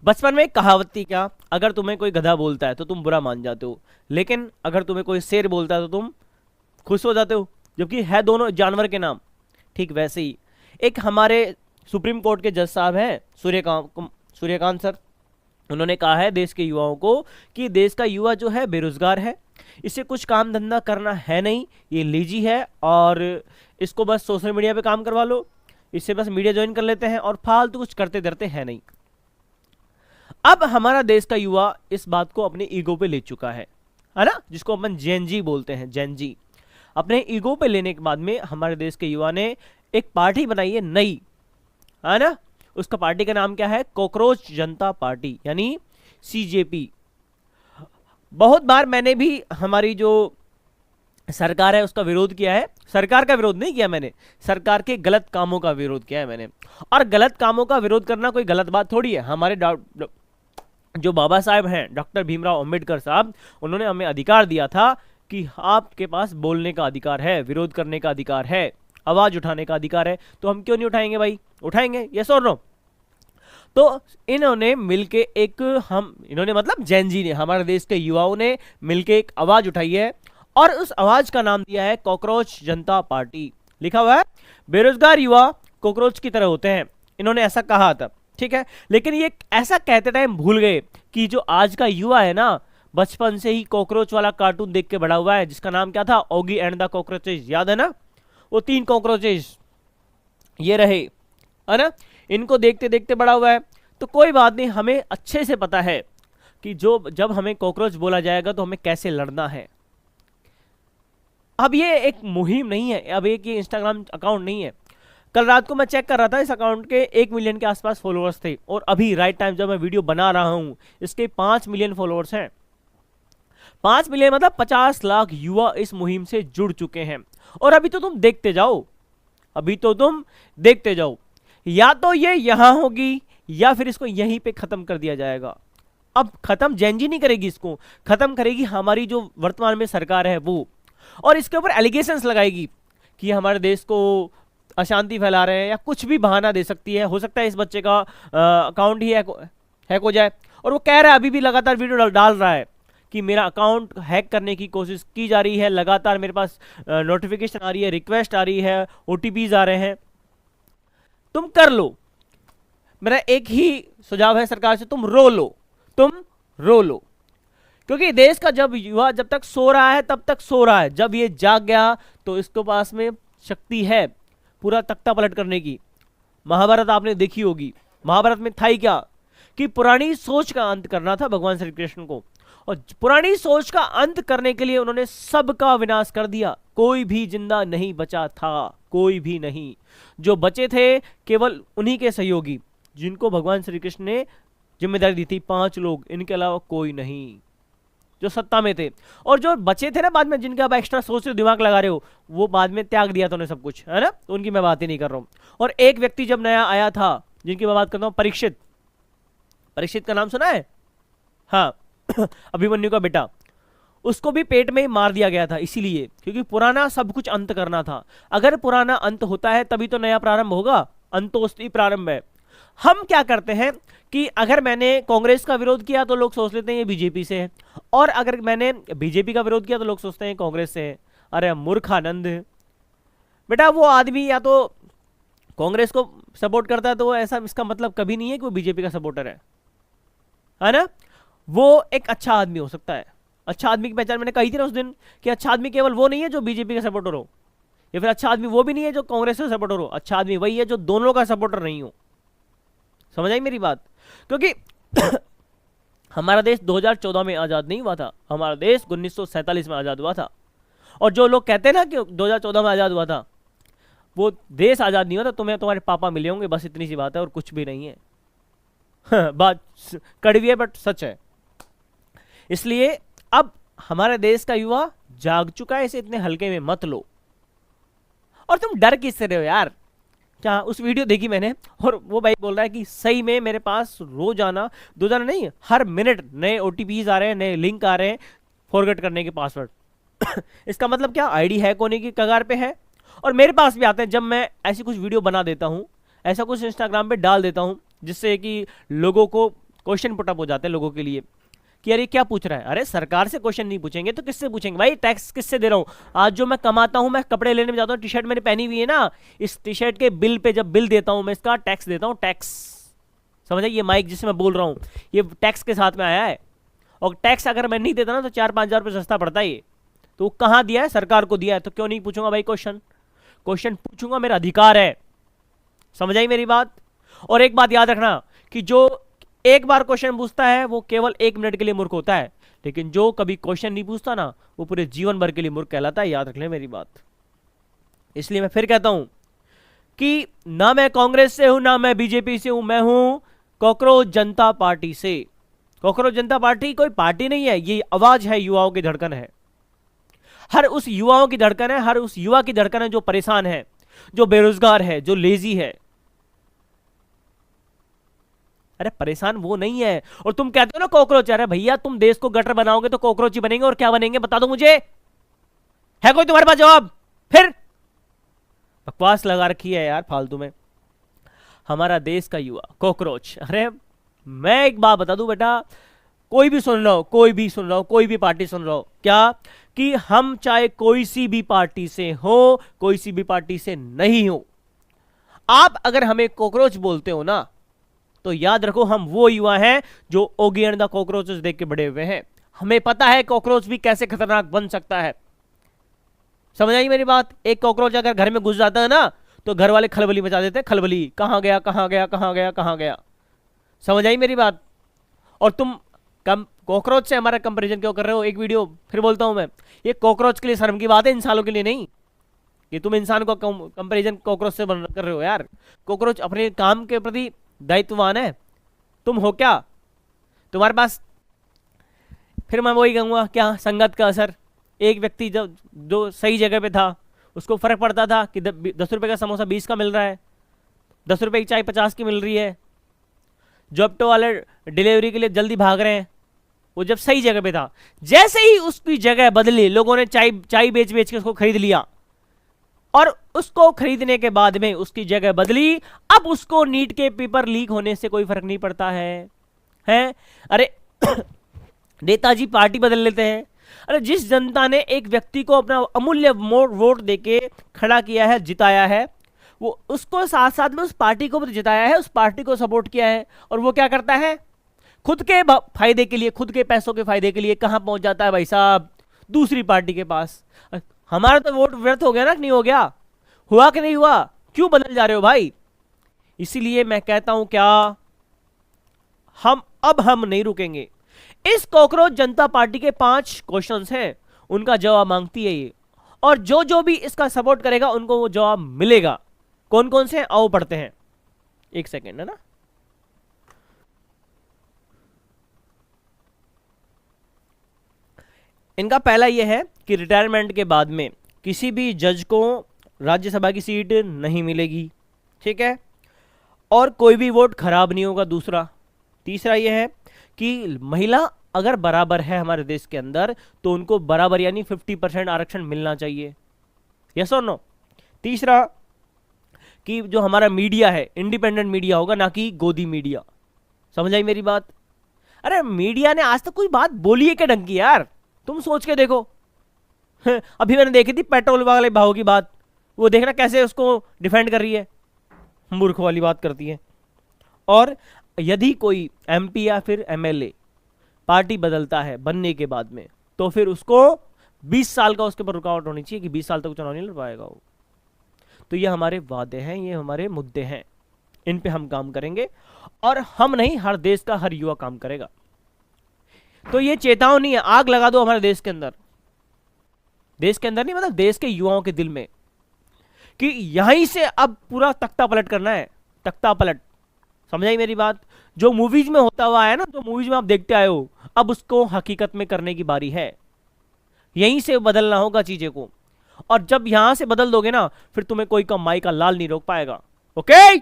बचपन में एक कहावत थी क्या, अगर तुम्हें कोई गधा बोलता है तो तुम बुरा मान जाते हो, लेकिन अगर तुम्हें कोई शेर बोलता है तो तुम खुश हो जाते हो, जबकि है दोनों जानवर के नाम। ठीक वैसे ही एक हमारे सुप्रीम कोर्ट के जज साहब हैं सूर्यकांत सर, उन्होंने कहा है देश के युवाओं को कि देश का युवा जो है बेरोजगार है, इसे कुछ काम धंधा करना है नहीं, ये लेजी है और इसको बस सोशल मीडिया पे काम करवा लो, इससे बस मीडिया ज्वाइन कर लेते हैं और फालतू कुछ करते धरते हैं नहीं। अब हमारा देश का युवा इस बात को अपने ईगो पे ले चुका है ना, जिसको अपन जेनजी बोलते हैं, जेनजी। अपने ईगो पे लेने के बाद में हमारे देश के युवा ने एक पार्टी बनाई है नई, है ना। उसका पार्टी का नाम क्या है, कॉकरोच जनता पार्टी, यानी सीजेपी। बहुत बार मैंने भी हमारी जो सरकार है उसका विरोध किया है, सरकार का विरोध नहीं किया मैंने, सरकार के गलत कामों का विरोध किया है मैंने। और गलत कामों का विरोध करना कोई गलत बात थोड़ी है। हमारे जो बाबा साहब हैं, डॉक्टर भीमराव अंबेडकर साहब, उन्होंने हमें अधिकार दिया था कि आपके पास बोलने का अधिकार है, विरोध करने का अधिकार है, आवाज उठाने का अधिकार है, तो हम क्यों नहीं उठाएंगे भाई, उठाएंगे, यस और नो। तो इन्होंने मिलके इन्होंने मतलब जैनजी ने, हमारे देश के युवाओं ने मिलके एक आवाज उठाई है और उस आवाज का नाम दिया है कॉकरोच जनता पार्टी। लिखा हुआ है बेरोजगार युवा कॉकरोच की तरह होते हैं, इन्होंने ऐसा कहा था, ठीक है। लेकिन ये ऐसा कहते टाइम भूल गए कि जो आज का युवा है ना, बचपन से ही कॉकरोच वाला कार्टून देख के बड़ा हुआ है, जिसका नाम क्या था, ओगी एंड द कॉकरोचेस, याद है ना, वो 3 कॉकरोचेस ये रहे, है ना, इनको देखते देखते बड़ा हुआ है। तो कोई बात नहीं, हमें अच्छे से पता है कि जब हमें कॉकरोच बोला जाएगा तो हमें कैसे लड़ना है। अब ये एक मुहिम नहीं है, अब एक ये इंस्टाग्राम अकाउंट नहीं है। कल रात को मैं चेक कर रहा था, इस अकाउंट के 1 मिलियन के आसपास फॉलोअर्स थे, और अभी राइट टाइम जब मैं वीडियो बना रहा हूं इसके 5 मिलियन फॉलोअर्स हैं। 5 मिलियन मतलब 50 लाख युवा इस मुहिम से जुड़ चुके हैं। और अभी तो तुम देखते जाओ, अभी तो तुम देखते जाओ, या तो ये यहां होगी या फिर इसको यहीं पे खत्म कर दिया जाएगा। अब खत्म जेनजी नहीं करेगी, इसको खत्म करेगी हमारी जो वर्तमान में सरकार है वो, और इसके ऊपर एलिगेशंस लगाएगी कि हमारे देश को अशांति फैला रहे हैं, या कुछ भी बहाना दे सकती है। हो सकता है इस बच्चे का अकाउंट ही हैक हो जाए, और वो कह रहा है, अभी भी लगातार वीडियो डाल रहा है कि मेरा अकाउंट हैक करने की कोशिश की जा रही है, लगातार मेरे पास नोटिफिकेशन आ रही है, रिक्वेस्ट आ रही है, ओटीपीज आ रहे हैं। तुम कर लो, मेरा एक ही सुझाव है सरकार से, तुम रो लो, तुम रो लो, क्योंकि देश का युवा जब तक सो रहा है तब तक सो रहा है, जब ये जाग गया तो इसके पास में शक्ति है पूरा तख्ता पलट करने की। महाभारत आपने देखी होगी, महाभारत में था ही क्या कि पुरानी सोच का अंत करना था भगवान श्री कृष्ण को, और पुरानी सोच का अंत करने के लिए उन्होंने सबका विनाश कर दिया, कोई भी जिंदा नहीं बचा था, कोई भी नहीं। जो बचे थे केवल उन्हीं के सहयोगी, जिनको भगवान श्री कृष्ण ने जिम्मेदारी दी थी, 5 लोग, इनके अलावा कोई नहीं, जो सत्ता में थे। और जो बचे थे ना बाद में, जिनका आप एक्स्ट्रा सोच रहे हो, दिमाग लगा रहे हो, वो बाद में त्याग दिया था उन्हें सब कुछ, है ना, तो उनकी मैं बात ही नहीं कर रहा हूं। और एक व्यक्ति जब नया आया था, जिनकी मैं बात करता हूं, परीक्षित, परीक्षित का नाम सुना है, हाँ अभिमन्यु का बेटा, उसको भी पेट में ही मार दिया गया था, इसीलिए क्योंकि पुराना सब कुछ अंत करना था। अगर पुराना अंत होता है तभी तो नया प्रारंभ होगा, अंतोस्ति प्रारंभ है। हम क्या करते हैं कि अगर मैंने कांग्रेस का विरोध किया तो लोग सोच लेते हैं ये बीजेपी से है, और अगर मैंने बीजेपी का विरोध किया तो लोग सोचते हैं कांग्रेस से है। अरे मूर्खानंद बेटा, वो आदमी या तो कांग्रेस को सपोर्ट करता है तो वो ऐसा, इसका मतलब कभी नहीं है कि वो बीजेपी का सपोर्टर है ना। वो एक अच्छा आदमी हो सकता है। अच्छा आदमी की पहचान मैंने कही थी ना उस दिन कि अच्छा आदमी केवल वो नहीं है जो बीजेपी का सपोर्टर हो, या फिर अच्छा आदमी वो भी नहीं है जो कांग्रेस का सपोर्टर हो, अच्छा आदमी वही है जो दोनों का सपोर्टर नहीं हो। समझ आई मेरी बात? क्योंकि हमारा देश 2014 में आजाद नहीं हुआ था, हमारा देश 1947 में आजाद हुआ था। और जो लोग कहते हैं ना कि 2014 में आजाद हुआ था, वो देश आजाद नहीं हुआ था, तुम्हें तुम्हारे पापा मिले होंगे, बस इतनी सी बात है और कुछ भी नहीं है। बात कड़वी है बट सच है। इसलिए अब हमारे देश का युवा जाग चुका है, इसे इतने हल्के में मत लो। और तुम डर किससे रहे हो यार? क्या उस वीडियो देखी मैंने, और वो भाई बोल रहा है कि सही में मेरे पास रोजाना, रोजाना नहीं, हर मिनट नए ओटीपीज आ रहे हैं, नए लिंक आ रहे हैं फॉरगेट करने के पासवर्ड। इसका मतलब क्या, आईडी हैक होने की कगार पे है। और मेरे पास भी आते हैं जब मैं ऐसी कुछ वीडियो बना देता हूं, ऐसा कुछ इंस्टाग्राम पे डाल देता हूं जिससे कि लोगों को क्वेश्चन पुटअप हो जाते हैं लोगों के लिए कि अरे क्या पूछ रहा है। अरे सरकार से क्वेश्चन नहीं पूछेंगे तो किससे पूछेंगे भाई? टैक्स किससे दे रहा हूं? आज जो मैं कमाता हूं, मैं कपड़े लेने में जाता हूं, टी शर्ट मैंने पहनी हुई है ना, इस टी शर्ट के बिल पे जब बिल देता हूं मैं, इसका टैक्स देता हूं, टैक्स। समझ, ये माइक जिससे मैं बोल रहा हूं ये टैक्स के साथ में आया है। और टैक्स अगर मैं नहीं देता ना तो 4-5 हजार रुपये सस्ता पड़ता है ये। तो कहां दिया है? सरकार को दिया है। तो क्यों नहीं पूछूंगा भाई क्वेश्चन? क्वेश्चन पूछूंगा, मेरा अधिकार है। समझ आई मेरी बात? और एक बात याद रखना कि जो एक बार क्वेश्चन पूछता है वो केवल 1 मिनट के लिए मूर्ख होता है, लेकिन जो कभी क्वेश्चन नहीं पूछता ना वो पूरे जीवन भर के लिए मूर्ख कहलाता है। याद रख ले मेरी बात। इसलिए मैं फिर कहता हूं कि ना मैं कांग्रेस से हूं ना मैं बीजेपी से हूं, मैं हूं कॉकरोच जनता पार्टी से। कॉकरोच जनता पार्टी कोई पार्टी नहीं है, ये आवाज है, युवाओं की धड़कन है। हर उस युवाओं की धड़कन है, हर उस युवा की धड़कन है जो परेशान है, जो बेरोजगार है, जो लेजी है। अरे परेशान वो नहीं है। और तुम कहते हो ना कॉकरोच, अरे भैया तुम देश को गटर बनाओगे तो कॉकरोच ही बनेंगे, और क्या बनेंगे बता दो मुझे। है कोई तुम्हारे पास जवाब? फिर बकवास लगा रखी है यार फालतू में। हमारा देश का युवा कॉकरोच। अरे मैं एक बात बता दूं बेटा, कोई भी सुन रहा हो, कोई भी सुन रहा हो, कोई भी पार्टी सुन रहा हो, क्या कि हम चाहे कोई सी भी पार्टी से हो, कोई सी भी पार्टी से नहीं हो, आप अगर हमें कॉकरोच बोलते हो ना तो याद रखो हम वो युवा हैं जो ओगी एंड द कॉकरोचेस देख के बड़े हुए हैं। हमें पता है कॉकरोच भी कैसे खतरनाक बन सकता है। समझ आई मेरी बात? एक कॉकरोच अगर घर में घुस जाता है ना तो घर वाले खलबली मचा देते हैं, खलबली, कहां गया कहां गया कहां गया कहां गया। समझ आई मेरी बात? और तुम कम कॉकरोच से हमारा कंपैरिजन क्यों कर रहे हो? एक वीडियो फिर बोलता हूं मैं, ये कॉकरोच के लिए शर्म की बात है, इंसानों के लिए नहीं। ये तुम इंसान को कंपैरिजन कॉकरोच से कर रहे हो यार। कॉकरोच अपने काम के प्रति दायित्ववान है, तुम हो क्या? तुम्हारे पास, फिर मैं वही कहूंगा, क्या संगत का असर। एक व्यक्ति जो सही जगह पे था उसको फर्क पड़ता था कि 10 रुपए का समोसा 20 का मिल रहा है, 10 रुपए की चाय 50 की मिल रही है। जोप्टो वाले डिलीवरी के लिए जल्दी भाग रहे हैं, वो जब सही जगह पे था, जैसे ही उसकी जगह बदली, लोगों ने चाय बेच बेच के उसको खरीद लिया, और उसको खरीदने के बाद में उसकी जगह बदली। अब उसको नीट के पेपर लीक होने से कोई फर्क नहीं पड़ता है? अरे नेताजी पार्टी बदल लेते हैं। अरे जिस जनता ने एक व्यक्ति को अपना अमूल्य वोट देके खड़ा किया है, जिताया है, वो उसको साथ साथ में उस पार्टी को भी जिताया है, उस पार्टी को सपोर्ट किया है, और वो क्या करता है? खुद के फायदे के लिए, खुद के पैसों के फायदे के लिए कहां पहुंच जाता है भाई साहब? दूसरी पार्टी के पास। हमारा तो वोट व्यर्थ हो गया ना, नहीं हो गया? हुआ कि नहीं हुआ? क्यों बदल जा रहे हो भाई? इसीलिए मैं कहता हूं क्या, हम नहीं रुकेंगे। इस कॉकरोच जनता पार्टी के 5 क्वेश्चंस हैं, उनका जवाब मांगती है ये, और जो जो भी इसका सपोर्ट करेगा उनको वो जवाब मिलेगा। कौन कौन से? आओ पढ़ते हैं। एक सेकेंड है ना। इनका पहला यह है कि रिटायरमेंट के बाद में किसी भी जज को राज्यसभा की सीट नहीं मिलेगी, ठीक है, और कोई भी वोट खराब नहीं होगा। दूसरा, तीसरा यह है कि महिला अगर बराबर है हमारे देश के अंदर तो उनको बराबर यानी 50% आरक्षण मिलना चाहिए। यस और नो? तीसरा कि जो हमारा मीडिया है इंडिपेंडेंट मीडिया होगा, ना कि गोदी मीडिया। समझ आई मेरी बात? अरे मीडिया ने आज तक कोई बात बोली है क्या ढंग की यार? तुम सोच के देखो। अभी मैंने देखी थी पेट्रोल वाले भाव की बात, वो देखना कैसे उसको डिफेंड कर रही है, मूर्ख वाली बात करती है। और यदि कोई एमपी या फिर एमएलए पार्टी बदलता है बनने के बाद में, तो फिर उसको 20 साल का उसके ऊपर रुकावट होनी चाहिए कि 20 साल तक चुनाव नहीं लड़ पाएगा वो। तो ये हमारे वादे हैं, ये हमारे मुद्दे हैं, इन पे हम काम करेंगे, और हम नहीं, हर देश का हर युवा काम करेगा। तो ये चेतावनी है, आग लगा दो हमारे देश के अंदर नहीं, मतलब देश के युवाओं के दिल में, कि यहीं से अब पूरा तख्ता पलट करना है, तख्ता पलट। समझ आई मेरी बात? जो मूवीज में होता हुआ है ना, जो मूवीज में आप देखते आए हो, अब उसको हकीकत में करने की बारी है। यहीं से बदलना होगा चीजें को, और जब यहां से बदल दोगे ना, फिर तुम्हें कोई कमाई का लाल नहीं रोक पाएगा। ओके?